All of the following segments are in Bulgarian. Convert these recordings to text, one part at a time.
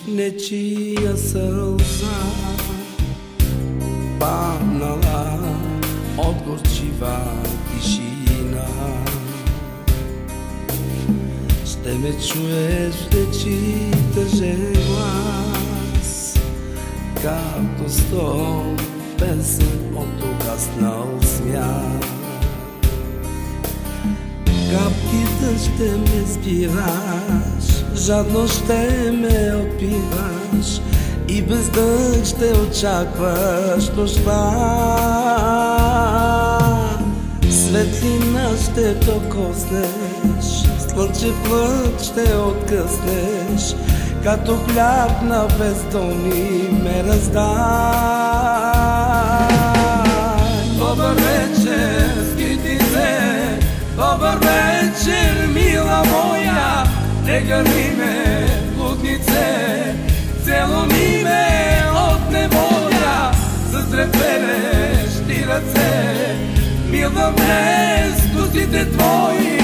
nečija sълза паднала от горчива тишина. Ще ме чуеш в речи тъжен глас, като стон песен от угаснал смях. Капките ще ме спираш, жадно ще ме отпиваш и без дъх ще очакваш нощта. Светлина ще докоснеш, слънчев лъч ще откъснеш, като хляб на бездомни ме раздай. Добър вечер, скитице, добър вечер, мила моя, не гърни ме, блуднице, целуни ме от неволя, с трепелещи ръце, милва ме с косите твои.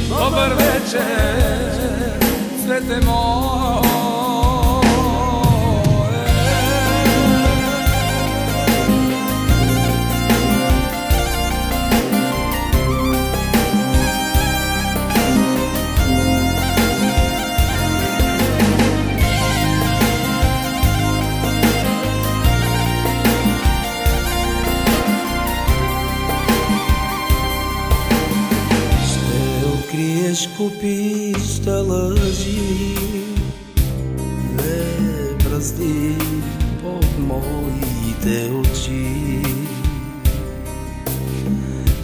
Добър вечер, свете мое. Криеш купища лъжи, не бръсни под моите очи.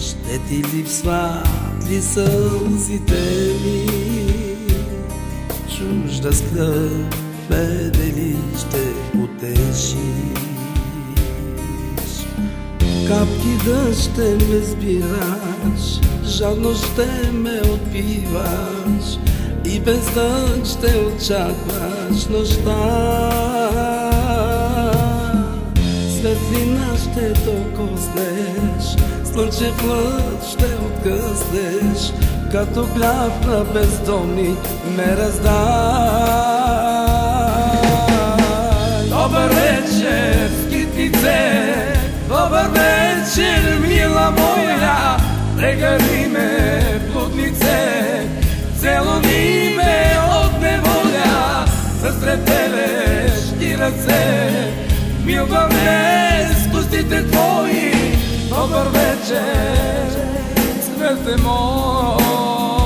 Ще ти липсват ли сълзите ми, чужда скръб ме дали ще утешиш. Капки дъжд ще ме сбираш, жадно ще ме отпиваш и без дъх ще очакваш нощта. Светлина ще докоснеш, слънчев лъч ще откъснеш, като хляб на бездомни ме раздай. Добър вечер, скитице, добър вечер, мила моя, не гърни ме, блуднице, целуни ме от неволя, с трепелещи ръце, милва ме с костите твои. Добър вечер, свете мой.